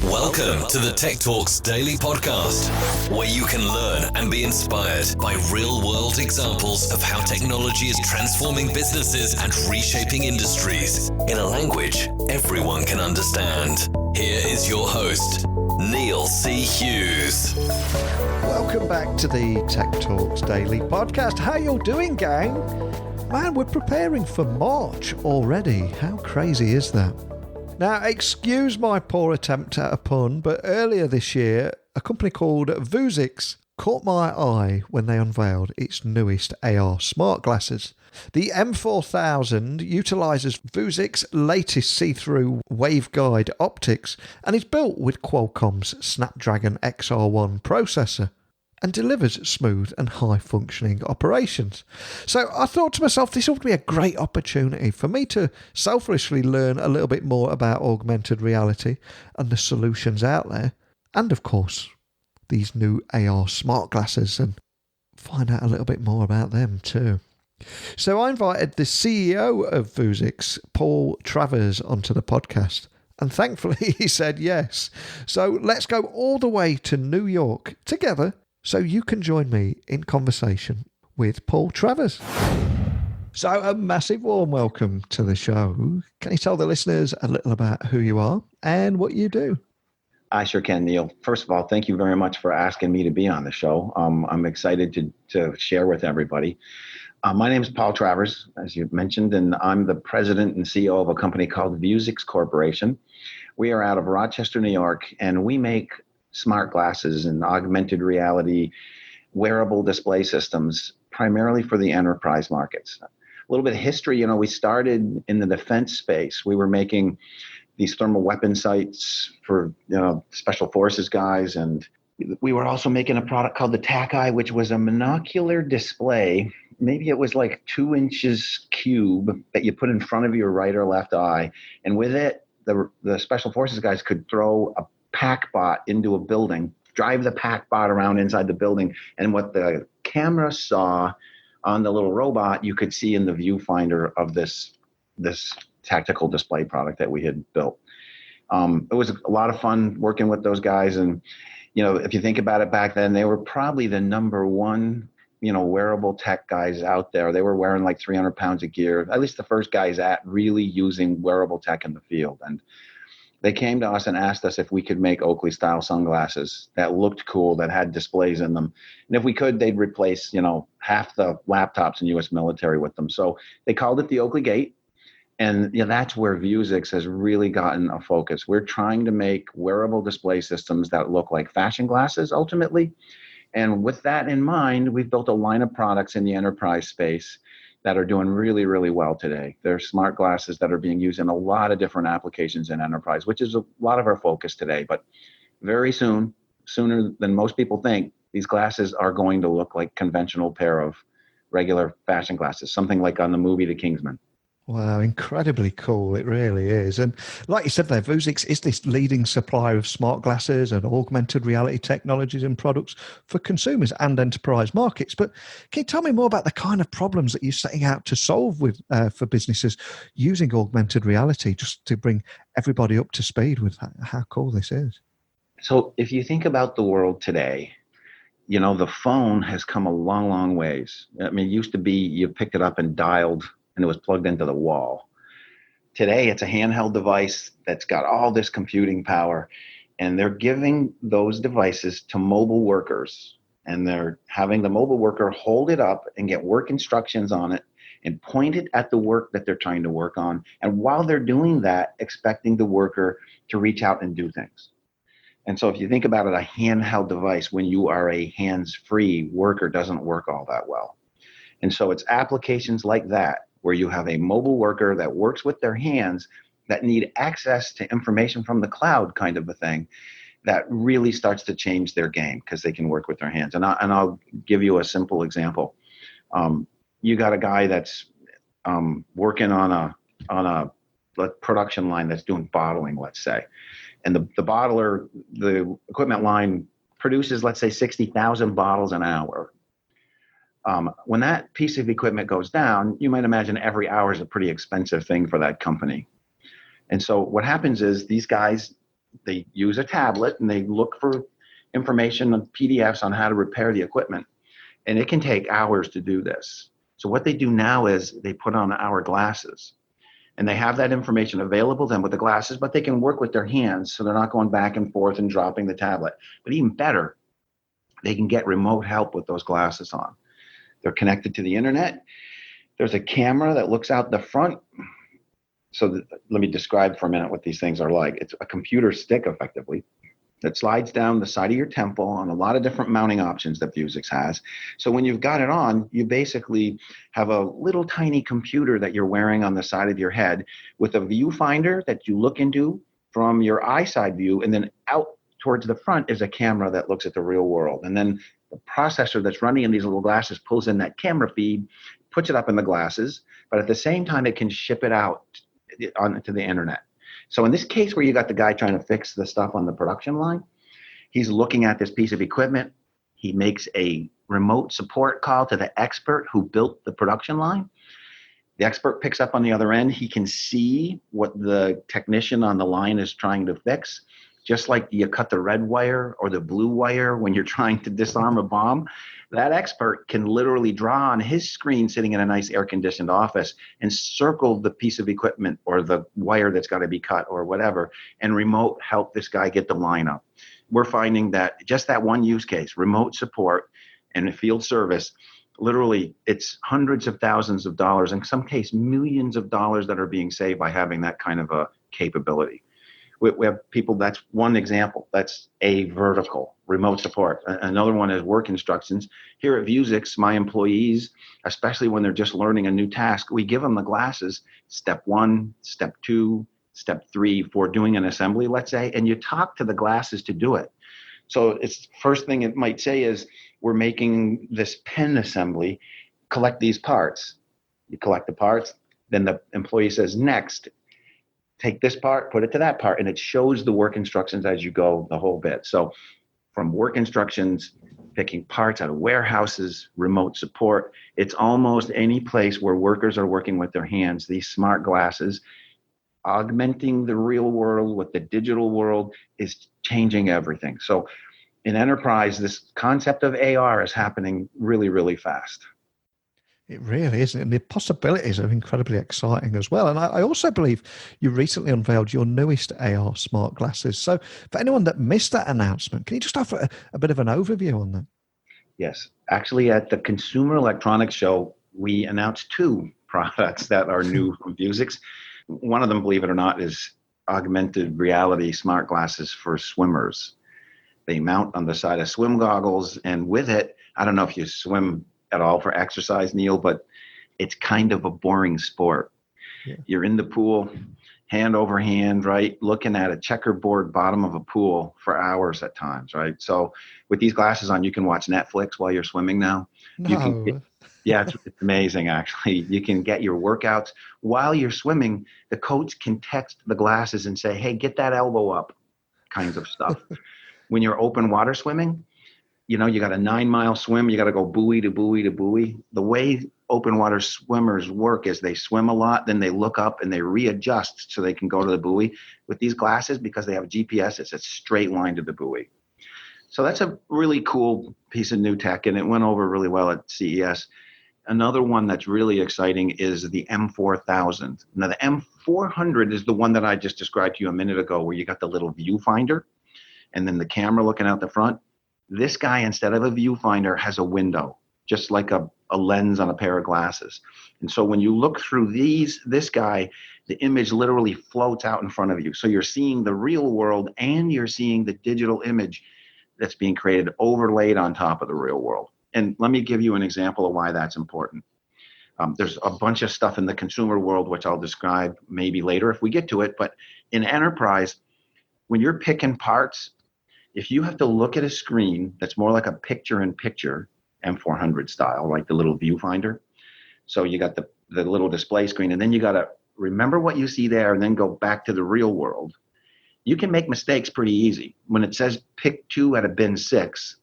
Welcome to the Tech Talks Daily Podcast, where you can learn and be inspired by real-world examples of how technology is transforming businesses and reshaping industries in a language everyone can understand. Here is your host, Neil C. Hughes. Welcome back to the Tech Talks Daily Podcast. How you doing, gang? Man, we're preparing for March already. How crazy is that? Now, excuse my poor attempt at a pun, but earlier this year, a company called Vuzix caught my eye when they unveiled its newest AR smart glasses. The M4000 utilises Vuzix's latest see-through waveguide optics and is built with Qualcomm's Snapdragon XR1 processor and delivers smooth and high-functioning operations. So I thought to myself, this would be a great opportunity for me to selfishly learn a little bit more about augmented reality and the solutions out there, and of course, these new AR smart glasses, and find out a little bit more about them too. So I invited the CEO of Vuzix, Paul Travers, onto the podcast, and thankfully he said yes. So let's go all the way to New York together so you can join me in conversation with Paul Travers. So a massive warm welcome to the show. Can you tell the listeners a little about who you are and what you do? I sure can, Neil. First of all, thank you very much for asking me to be on the show. I'm excited to share with everybody. My name is Paul Travers, as you mentioned, and I'm the president and CEO of a company called Vuzix Corporation. We are out of Rochester, New York, and we make smart glasses and augmented reality wearable display systems, primarily for the enterprise markets. A little bit of history, we started in the defense space. We were making these thermal weapon sights for, special forces guys. And we were also making a product called the TAC-Eye, which was a monocular display. Maybe it was like 2 inches cube that you put in front of your right or left eye. And with it, the special forces guys could throw a PackBot into a building, drive the PackBot around inside the building, and what the camera saw on the little robot, you could see in the viewfinder of this tactical display product that we had built. It was a lot of fun working with those guys, and if you think about it, back then they were probably the number one wearable tech guys out there. They were wearing like 300 pounds of gear, at least the first guys at really using wearable tech in the field. And they came to us and asked us if we could make Oakley-style sunglasses that looked cool, that had displays in them. And if we could, they'd replace, half the laptops in U.S. military with them. So they called it the Oakley Gate. And that's where Vuzix has really gotten a focus. We're trying to make wearable display systems that look like fashion glasses, ultimately. And with that in mind, we've built a line of products in the enterprise space that are doing really, really well today. They're smart glasses that are being used in a lot of different applications in enterprise, which is a lot of our focus today. But very soon, sooner than most people think, these glasses are going to look like conventional pair of regular fashion glasses, something like on the movie The Kingsman. Wow, incredibly cool. It really is. And like you said there, Vuzix is this leading supplier of smart glasses and augmented reality technologies and products for consumers and enterprise markets. But can you tell me more about the kind of problems that you're setting out to solve with for businesses using augmented reality, just to bring everybody up to speed with how cool this is? So if you think about the world today, the phone has come a long, long ways. I mean, it used to be you picked it up and dialed and it was plugged into the wall. Today, it's a handheld device that's got all this computing power, and they're giving those devices to mobile workers, and they're having the mobile worker hold it up and get work instructions on it and point it at the work that they're trying to work on. And while they're doing that, expecting the worker to reach out and do things. And so if you think about it, a handheld device, when you are a hands-free worker, doesn't work all that well. And so it's applications like that, where you have a mobile worker that works with their hands that need access to information from the cloud, kind of a thing, that really starts to change their game because they can work with their hands. And I'll give you a simple example. You got a guy that's working on a production line that's doing bottling, let's say. And the bottler, the equipment line produces, let's say, 60,000 bottles an hour. When that piece of equipment goes down, you might imagine every hour is a pretty expensive thing for that company. And so what happens is these guys they use a tablet and they look for information on PDFs on how to repair the equipment. And it can take hours to do this. So what they do now is they put on our glasses and they have that information available to them with the glasses, but they can work with their hands. So they're not going back and forth and dropping the tablet. But even better, they can get remote help with those glasses on. They're connected to the internet. There's a camera that looks out the front. So let me describe for a minute what these things are like. It's a computer stick, effectively, that slides down the side of your temple on a lot of different mounting options that Vuzix has. So when you've got it on, you basically have a little tiny computer that you're wearing on the side of your head with a viewfinder that you look into from your eyeside view, and then out towards the front is a camera that looks at the real world. And then the processor that's running in these little glasses pulls in that camera feed, puts it up in the glasses, but at the same time, it can ship it out onto the internet. So in this case where you got the guy trying to fix the stuff on the production line, he's looking at this piece of equipment. He makes a remote support call to the expert who built the production line. The expert picks up on the other end. He can see what the technician on the line is trying to fix. Just like you cut the red wire or the blue wire when you're trying to disarm a bomb, that expert can literally draw on his screen sitting in a nice air-conditioned office and circle the piece of equipment or the wire that's got to be cut or whatever, and remote help this guy get the line up. We're finding that just that one use case, remote support and field service, literally it's hundreds of thousands of dollars, in some case millions of dollars that are being saved by having that kind of a capability. We have people, that's one example. That's a vertical, remote support. Another one is work instructions. Here at Vuzix, my employees, especially when they're just learning a new task, we give them the glasses, step 1, step 2, step 3 for doing an assembly, let's say, and you talk to the glasses to do it. So it's first thing it might say is, we're making this pen assembly, collect these parts. You collect the parts, then the employee says, next, take this part, put it to that part, and it shows the work instructions as you go, the whole bit. So from work instructions, picking parts out of warehouses, remote support, it's almost any place where workers are working with their hands. These smart glasses, augmenting the real world with the digital world, is changing everything. So in enterprise, this concept of AR is happening really, really fast. It really is. And the possibilities are incredibly exciting as well. And I also believe you recently unveiled your newest AR smart glasses. So for anyone that missed that announcement, can you just offer a bit of an overview on that? Yes. Actually, at the Consumer Electronics Show, we announced 2 products that are new from Vuzix. One of them, believe it or not, is augmented reality smart glasses for swimmers. They mount on the side of swim goggles, and with it, I don't know if you swim at all for exercise, Neil, but it's kind of a boring sport. Yeah. You're in the pool, hand over hand, right? Looking at a checkerboard bottom of a pool for hours at times, right? So with these glasses on, you can watch Netflix while you're swimming now. No. It's amazing, actually. You can get your workouts while you're swimming. The coach can text the glasses and say, hey, get that elbow up, kinds of stuff. When you're open water swimming, you know, you got a 9-mile swim, you got to go buoy to buoy to buoy. The way open water swimmers work is they swim a lot, then they look up and they readjust so they can go to the buoy. With these glasses, because they have GPS, it's a straight line to the buoy. So that's a really cool piece of new tech, and it went over really well at CES. Another one that's really exciting is the M4000. Now, the M400 is the one that I just described to you a minute ago, where you got the little viewfinder and then the camera looking out the front. This guy, instead of a viewfinder, has a window, just like a lens on a pair of glasses. And so when you look through this guy, the image literally floats out in front of you. So you're seeing the real world and you're seeing the digital image that's being created, overlaid on top of the real world. And let me give you an example of why that's important. There's a bunch of stuff in the consumer world, which I'll describe maybe later if we get to it. But in enterprise, when you're picking parts, if you have to look at a screen that's more like a picture-in-picture, M400 style, like the little viewfinder. So you got the little display screen, and then you got to remember what you see there and then go back to the real world. You can make mistakes pretty easy. When it says pick 2 out of bin 6,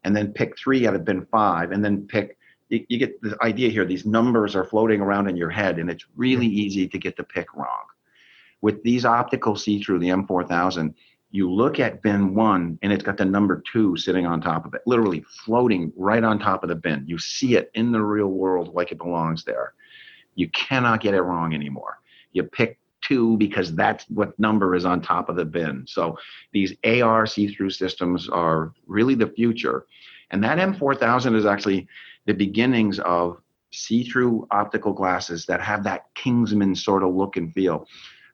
and then pick 3 out of bin 5, and then you get the idea here. These numbers are floating around in your head, and it's really easy to get the pick wrong. With these optical see-through, the M4000, You look at bin 1 and it's got the number 2 sitting on top of it, literally floating right on top of the bin. You see it in the real world like it belongs there. You cannot get it wrong anymore. You pick 2 because that's what number is on top of the bin. So these AR see-through systems are really the future. And that M4000 is actually the beginnings of see-through optical glasses that have that Kingsman sort of look and feel.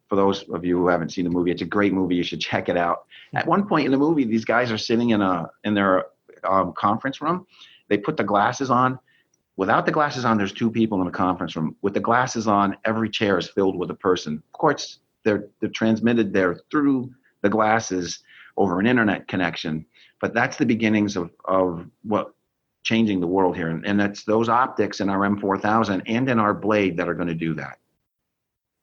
For those of you who haven't seen the movie, it's a great movie. You should check it out. At one point in the movie, these guys are sitting in their conference room. They put the glasses on. Without the glasses on, there's 2 people in the conference room. With the glasses on, every chair is filled with a person. Of course, they're transmitted there through the glasses over an internet connection. But that's the beginnings of what changing the world here. And it's those optics in our M4000 and in our Blade that are going to do that.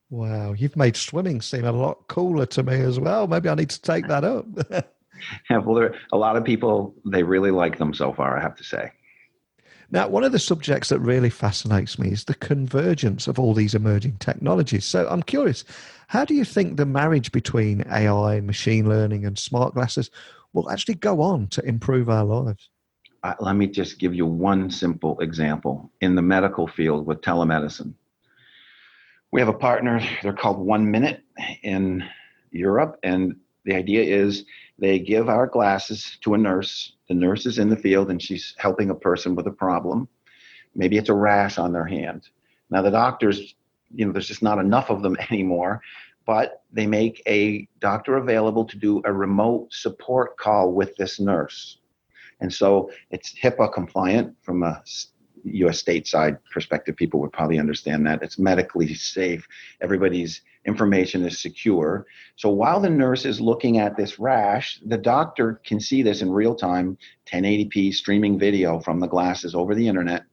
Wow, you've made swimming seem a lot cooler to me as well. Maybe I need to take that up. Yeah, well, a lot of people, they really like them so far, I have to say. Now, one of the subjects that really fascinates me is the convergence of all these emerging technologies. So I'm curious, how do you think the marriage between AI, machine learning, and smart glasses will actually go on to improve our lives? Let me just give you one simple example. In the medical field with telemedicine, we have a partner, they're called 1 Minute in Europe, and the idea is they give our glasses to a nurse. The nurse is in the field and she's helping a person with a problem. Maybe it's a rash on their hand. Now the doctors, there's just not enough of them anymore, but they make a doctor available to do a remote support call with this nurse. And so it's HIPAA compliant from a U.S. stateside perspective. People would probably understand that. It's medically safe. Everybody's information is secure. So while the nurse is looking at this rash, the doctor can see this in real time, 1080p streaming video from the glasses over the internet.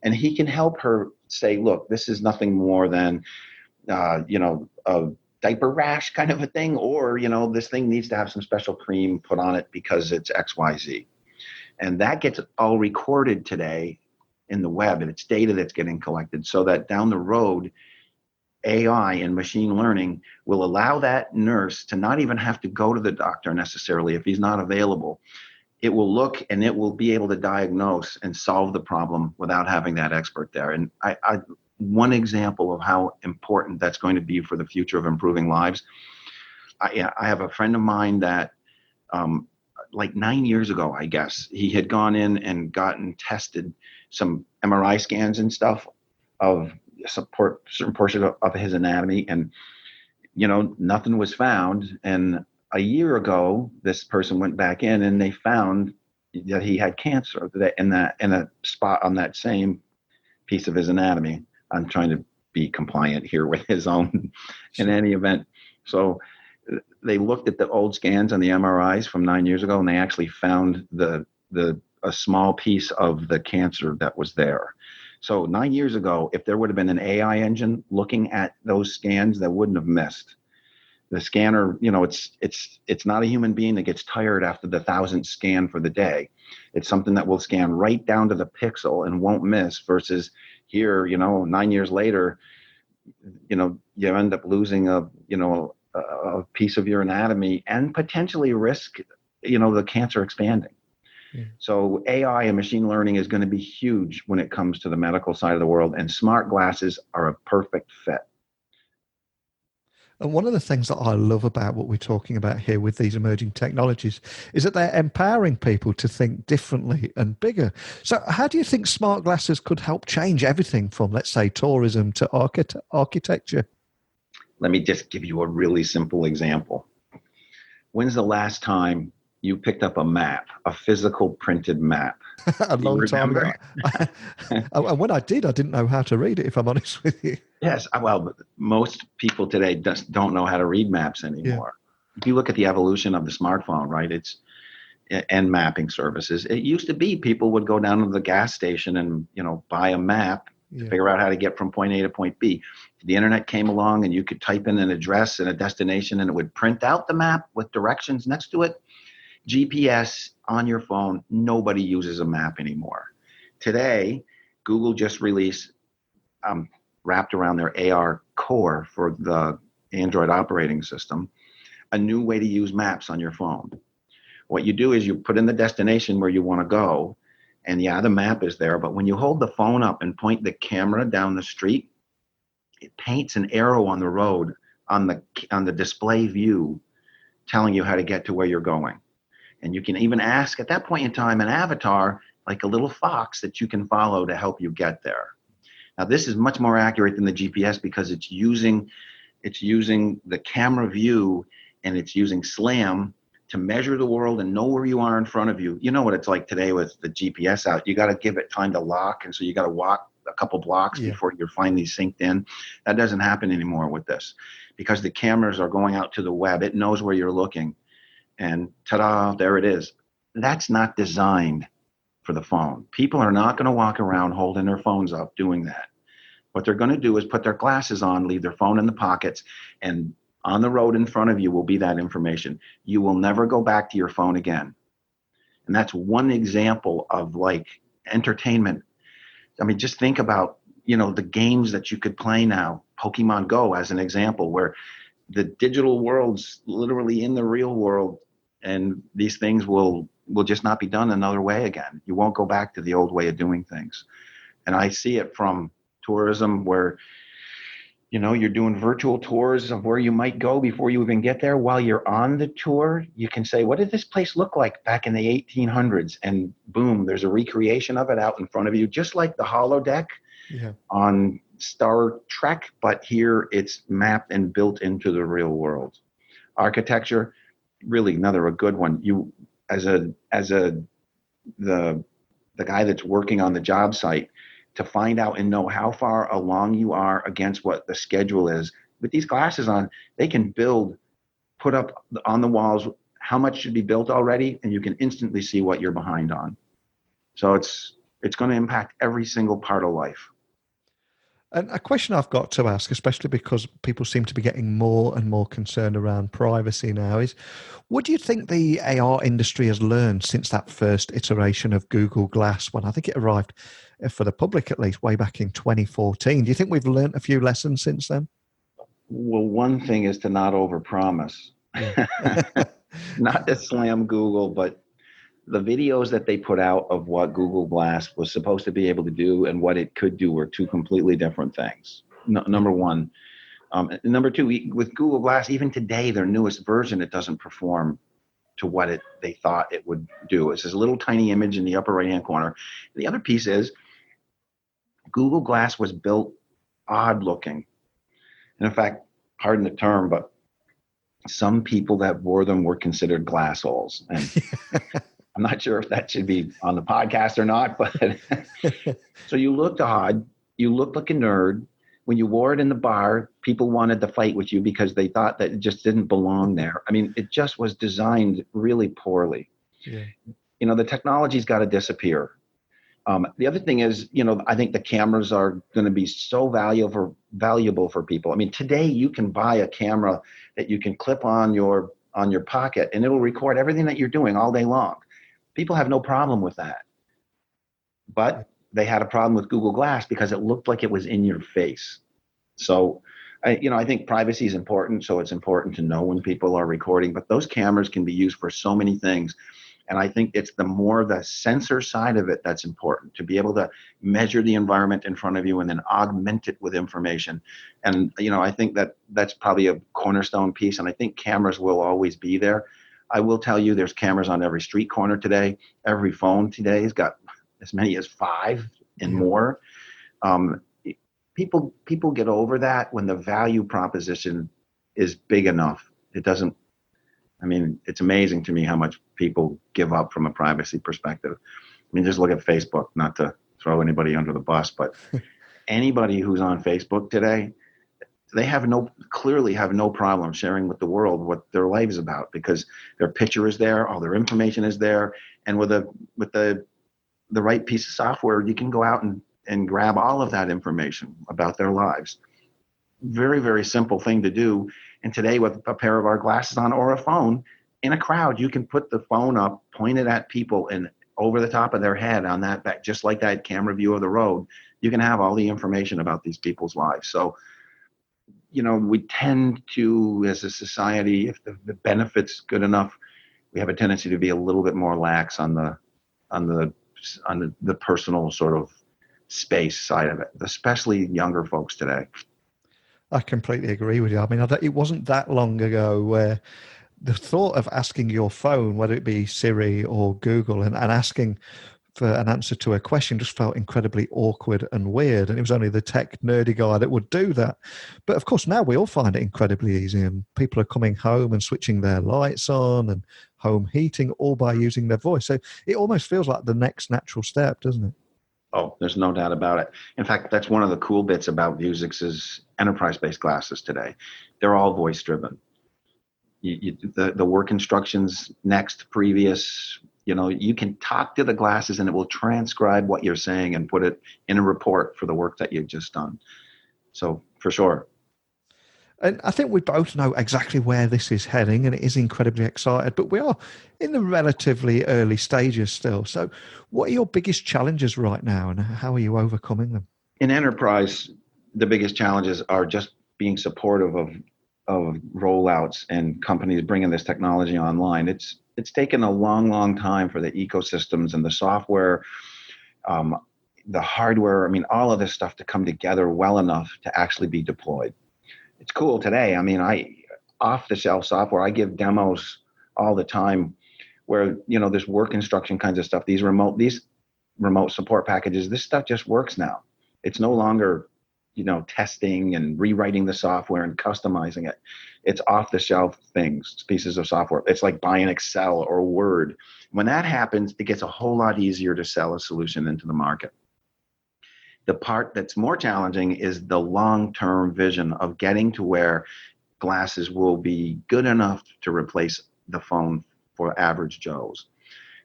And he can help her say, look, this is nothing more than, a diaper rash kind of a thing, or, this thing needs to have some special cream put on it because it's XYZ. And that gets all recorded today in the web, and it's data that's getting collected so that down the road, AI and machine learning will allow that nurse to not even have to go to the doctor necessarily if he's not available. It will look and it will be able to diagnose and solve the problem without having that expert there. And one example of how important that's going to be for the future of improving lives, I have a friend of mine that like 9 years ago, I guess, he had gone in and gotten tested some MRI scans and stuff of certain portion of his anatomy, and nothing was found. And a year ago, this person went back in and they found that he had cancer in a spot on that same piece of his anatomy. I'm trying to be compliant here with his own in any event. So they looked at the old scans on the MRIs from 9 years ago, and they actually found a small piece of the cancer that was there. So 9 years ago, if there would have been an AI engine looking at those scans, that wouldn't have missed. The scanner, it's not a human being that gets tired after the 1,000th scan for the day. It's something that will scan right down to the pixel and won't miss, versus here, 9 years later, you end up losing a piece of your anatomy and potentially risk, the cancer expanding. Yeah. So AI and machine learning is going to be huge when it comes to the medical side of the world, and smart glasses are a perfect fit. And one of the things that I love about what we're talking about here with these emerging technologies is that they're empowering people to think differently and bigger. So how do you think smart glasses could help change everything from, let's say, tourism to architecture? Let me just give you a really simple example. When's the last time you picked up a map, a physical printed map? A long time ago. And when I did, I didn't know how to read it, if I'm honest with you. Yes, well, most people today just don't know how to read maps anymore. Yeah. If you look at the evolution of the smartphone, right, and mapping services, it used to be people would go down to the gas station and, buy a map to figure out how to get from point A to point B. The internet came along and you could type in an address and a destination and it would print out the map with directions next to it. GPS on your phone, nobody uses a map anymore. Today, Google just released, wrapped around their AR core for the Android operating system, a new way to use maps on your phone. What you do is you put in the destination where you want to go, and yeah, the map is there, but when you hold the phone up and point the camera down the street, it paints an arrow on the road on the display view telling you how to get to where you're going. And you can even ask at that point in time an avatar, like a little fox that you can follow to help you get there. Now, this is much more accurate than the GPS because it's using the camera view, and it's using SLAM to measure the world and know where you are in front of you. You know what it's like today with the GPS out. You got to give it time to lock, and so you got to walk a couple blocks before you're finally synced in. That doesn't happen anymore with this because the cameras are going out to the web. It knows where you're looking, and ta-da, there it is. That's not designed for the phone. People are not going to walk around holding their phones up doing that. What they're going to do is put their glasses on, leave their phone in the pockets, and on the road in front of you will be that information. You will never go back to your phone again. And that's one example of like entertainment. I mean, just think about, the games that you could play now, Pokemon Go as an example, where the digital world's literally in the real world, and these things will just not be done another way again. You won't go back to the old way of doing things. And I see it from tourism where, you're doing virtual tours of where you might go before you even get there. While you're on the tour, you can say, what did this place look like back in the 1800s? And boom, there's a recreation of it out in front of you, just like the holodeck on Star Trek, but here it's mapped and built into the real world. Architecture, really a good one. You, the guy that's working on the job site, to find out and know how far along you are against what the schedule is. With these glasses on, they can put up on the walls how much should be built already, and you can instantly see what you're behind on. So it's going to impact every single part of life. And a question I've got to ask, especially because people seem to be getting more and more concerned around privacy now, is what do you think the AR industry has learned since that first iteration of Google Glass, when I think it arrived for the public, at least way back in 2014? Do you think we've learned a few lessons since then? Well, one thing is to not overpromise. Not to slam Google, but the videos that they put out of what Google Glass was supposed to be able to do and what it could do were two completely different things. Number one. Number two, with Google Glass, even today, their newest version, it doesn't perform to what they thought it would do. It's this little tiny image in the upper right-hand corner. The other piece is Google Glass was built odd looking. And in fact, pardon the term, but some people that wore them were considered glassholes. And I'm not sure if that should be on the podcast or not, but so you looked odd. You looked like a nerd. When you wore it in the bar, people wanted to fight with you because they thought that it just didn't belong there. I mean, it just was designed really poorly. Yeah. The technology's got to disappear. The other thing is, I think the cameras are going to be so valuable for people. I mean, today you can buy a camera that you can clip on your pocket, and it'll record everything that you're doing all day long. People have no problem with that. But they had a problem with Google Glass because it looked like it was in your face. So, I think privacy is important. So it's important to know when people are recording. But those cameras can be used for so many things. And I think it's the sensor side of it that's important, to be able to measure the environment in front of you and then augment it with information. And, I think that's probably a cornerstone piece. And I think cameras will always be there. I will tell you, there's cameras on every street corner today. Every phone today has got as many as 5 and more. People get over that when the value proposition is big enough. It's amazing to me how much people give up from a privacy perspective. I mean, just look at Facebook, not to throw anybody under the bus, but anybody who's on Facebook today, they clearly have no problem sharing with the world what their life is about, because their picture is there, all their information is there, and with the right piece of software, you can go out and grab all of that information about their lives. Very, very simple thing to do. And today, with a pair of our glasses on or a phone, in a crowd, you can put the phone up, point it at people, and over the top of their head on that back, just like that camera view of the road, you can have all the information about these people's lives. So we tend to, as a society, if the benefit's good enough, we have a tendency to be a little bit more lax on the personal sort of space side of it, especially younger folks today. I completely agree with you. I mean, it wasn't that long ago where the thought of asking your phone, whether it be Siri or Google, and asking for an answer to a question just felt incredibly awkward and weird. And it was only the tech nerdy guy that would do that. But of course, now we all find it incredibly easy, and people are coming home and switching their lights on and home heating all by using their voice. So it almost feels like the next natural step, doesn't it? Oh, there's no doubt about it. In fact, that's one of the cool bits about Vuzix's enterprise-based glasses today. They're all voice-driven. The work instructions, next, previous, you can talk to the glasses and it will transcribe what you're saying and put it in a report for the work that you've just done. So for sure. And I think we both know exactly where this is heading, and it is incredibly excited, but we are in the relatively early stages still. So what are your biggest challenges right now, and how are you overcoming them? In enterprise, the biggest challenges are just being supportive of rollouts and companies bringing this technology online. It's taken a long time for the ecosystems and the software, the hardware, all of this stuff to come together well enough to actually be deployed. It's cool today. Off-the-shelf software, I give demos all the time where, this work instruction kinds of stuff, these remote support packages, this stuff just works now. It's no longer, testing and rewriting the software and customizing it. It's off-the-shelf things, pieces of software. It's like buying Excel or Word. When that happens, it gets a whole lot easier to sell a solution into the market. The part that's more challenging is the long-term vision of getting to where glasses will be good enough to replace the phone for average Joes.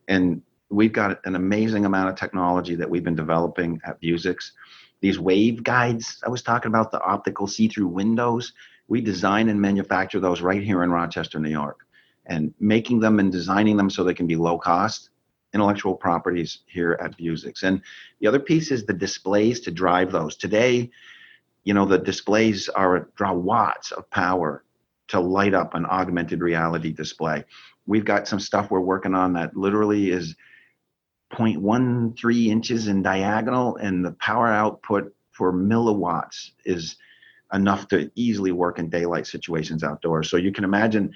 And we've got an amazing amount of technology that we've been developing at Vuzix. These waveguides I was talking about, the optical see-through windows, we design and manufacture those right here in Rochester, New York, and making them and designing them so they can be low cost. Intellectual properties here at Vuzix. And the other piece is the displays to drive those. Today, the displays draw watts of power to light up an augmented reality display. We've got some stuff we're working on that literally is 0.13 inches in diagonal, and the power output for milliwatts is enough to easily work in daylight situations outdoors. So you can imagine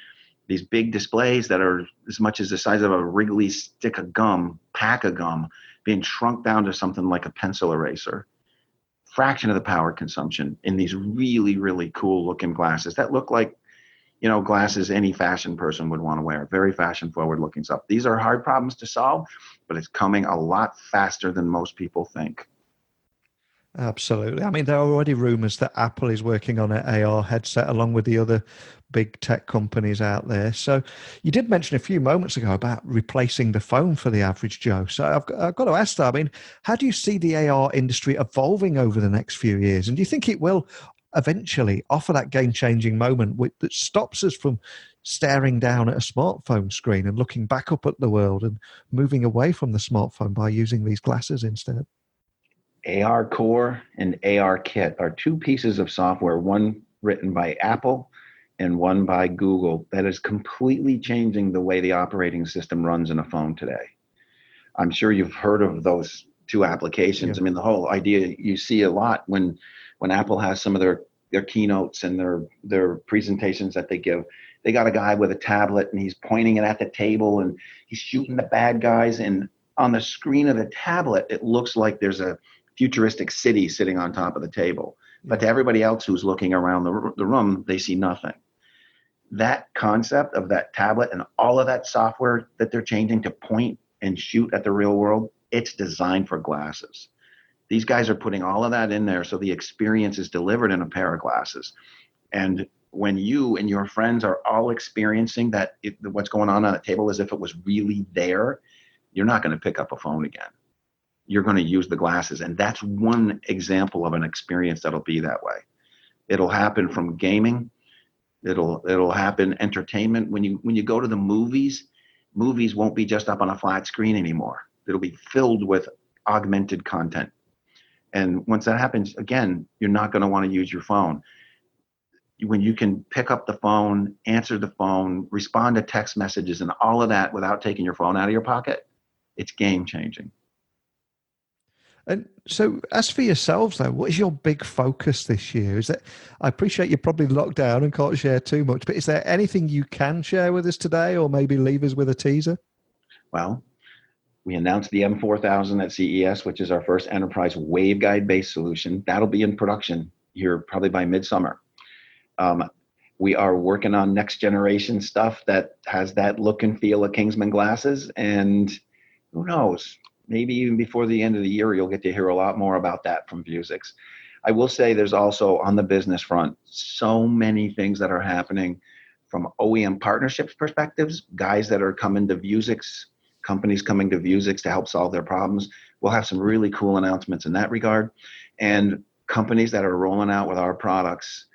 these big displays that are as much as the size of a Wrigley pack of gum, being shrunk down to something like a pencil eraser. Fraction of the power consumption in these really, really cool looking glasses that look like, glasses any fashion person would want to wear. Very fashion forward looking stuff. These are hard problems to solve, but it's coming a lot faster than most people think. Absolutely. There are already rumors that Apple is working on an AR headset along with the other big tech companies out there. So you did mention a few moments ago about replacing the phone for the average Joe. So I've got to ask that, how do you see the AR industry evolving over the next few years? And do you think it will eventually offer that game-changing moment that stops us from staring down at a smartphone screen and looking back up at the world and moving away from the smartphone by using these glasses instead? AR Core and AR Kit are two pieces of software, one written by Apple and one by Google, that is completely changing the way the operating system runs in a phone today. I'm sure you've heard of those two applications. Yeah. The whole idea you see a lot when Apple has some of their keynotes and their presentations that they give. They got a guy with a tablet and he's pointing it at the table and he's shooting the bad guys. And on the screen of the tablet, it looks like there's a futuristic city sitting on top of the table. But to everybody else who's looking around the room, they see nothing. That concept of that tablet and all of that software that they're changing to point and shoot at the real world, it's designed for glasses. These guys are putting all of that in there so the experience is delivered in a pair of glasses. And when you and your friends are all experiencing that, what's going on the table as if it was really there, you're not going to pick up a phone again. You're going to use the glasses. And that's one example of an experience that'll be that way. It'll happen from gaming. It'll happen entertainment. When you go to the movies won't be just up on a flat screen anymore. It'll be filled with augmented content. And once that happens, again, you're not going to want to use your phone. when you can pick up the phone, answer the phone, respond to text messages and all of that without taking your phone out of your pocket, it's game changing. And so as for yourselves, though, what is your big focus this year? Is that, I appreciate you're probably locked down and can't share too much, but is there anything you can share with us today or maybe leave us with a teaser? Well, we announced the M4000 at CES, which is our first enterprise waveguide-based solution. That'll be in production here probably by midsummer. We are working on next generation stuff that has that look and feel of Kingsman glasses. And who knows, maybe even before the end of the year, you'll get to hear a lot more about that from Vuzix. I will say there's also on the business front, so many things that are happening from OEM partnerships perspectives, guys that are coming to Vuzix, companies coming to Vuzix to help solve their problems. We'll have some really cool announcements in that regard. And companies that are rolling out with our products,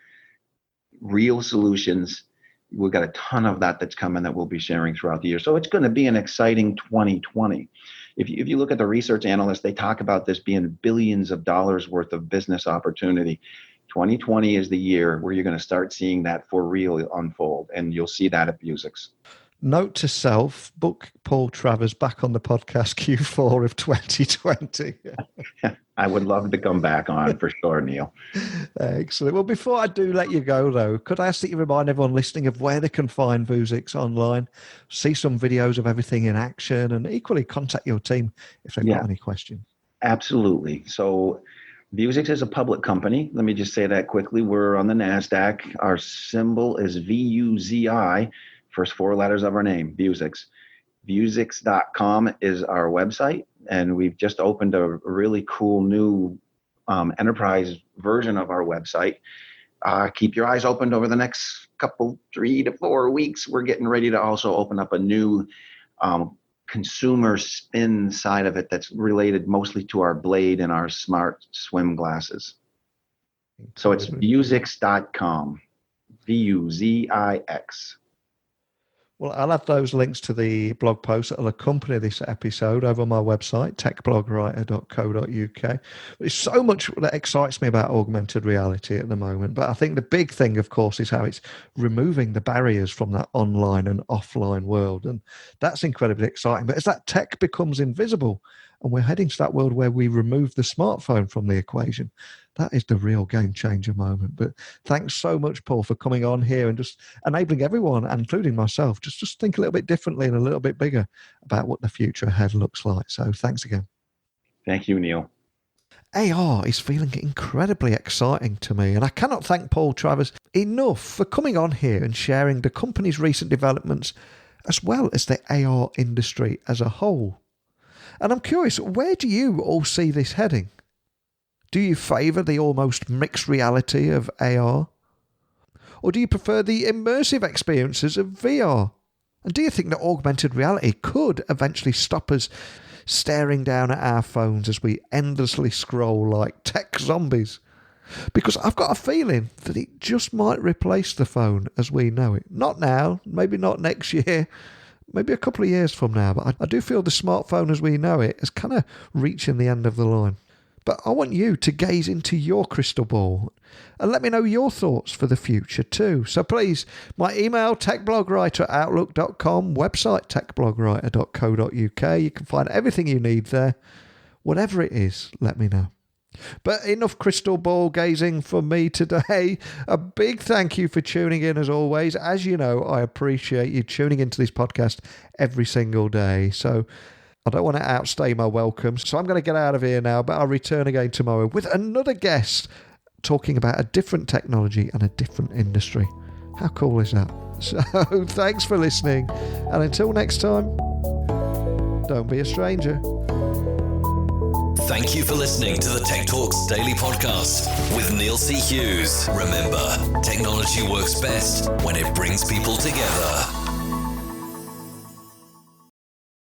real solutions. We've got a ton of that that's coming that we'll be sharing throughout the year. So it's going to be an exciting 2020. If you look at the research analysts, they talk about this being billions of dollars worth of business opportunity. 2020 is the year where you're going to start seeing that for real unfold, and you'll see that at Vuzix. Note to self, book Paul Travers back on the podcast Q4 of 2020. I would love to come back on for sure, Neil. Excellent. Well, before I do let you go, though, could I ask that you remind everyone listening of where they can find Vuzix online, see some videos of everything in action, and equally contact your team if they've got any questions? Absolutely. So Vuzix is a public company. Let me just say that quickly. We're on the NASDAQ. Our symbol is VUZI. First four letters of our name, Vuzix. Vuzix.com is our website, and we've just opened a really cool new enterprise version of our website. Keep your eyes open over the next 3 to 4 weeks. We're getting ready to also open up a new consumer spin side of it that's related mostly to our Blade and our Smart Swim glasses. So it's Vuzix.com, Vuzix. Well, I'll have those links to the blog posts that will accompany this episode over on my website, techblogwriter.co.uk. There's so much that excites me about augmented reality at the moment, but I think the big thing, of course, is how it's removing the barriers from that online and offline world, and that's incredibly exciting. But as that tech becomes invisible, and we're heading to that world where we remove the smartphone from the equation, that is the real game changer moment. But thanks so much, Paul, for coming on here and just enabling everyone, including myself, just think a little bit differently and a little bit bigger about what the future ahead looks like. So thanks again. Thank you, Neil. AR is feeling incredibly exciting to me, and I cannot thank Paul Travers enough for coming on here and sharing the company's recent developments as well as the AR industry as a whole. And I'm curious, where do you all see this heading? Do you favour the almost mixed reality of AR? Or do you prefer the immersive experiences of VR? And do you think that augmented reality could eventually stop us staring down at our phones as we endlessly scroll like tech zombies? Because I've got a feeling that it just might replace the phone as we know it. Not now, maybe not next year, maybe a couple of years from now, but I do feel the smartphone as we know it is kind of reaching the end of the line. But I want you to gaze into your crystal ball and let me know your thoughts for the future too. So please, my email, techblogwriter@outlook.com, website, techblogwriter.co.uk. You can find everything you need there. Whatever it is, let me know. But enough crystal ball gazing for me today. A big thank you for tuning in as always. As you know, I appreciate you tuning into this podcast every single day. So I don't want to outstay my welcome, so I'm going to get out of here now, but I'll return again tomorrow with another guest talking about a different technology and a different industry. How cool is that? So thanks for listening, and until next time, don't be a stranger. Thank you for listening to the Tech Talks Daily Podcast with Neil C. Hughes. Remember, technology works best when it brings people together.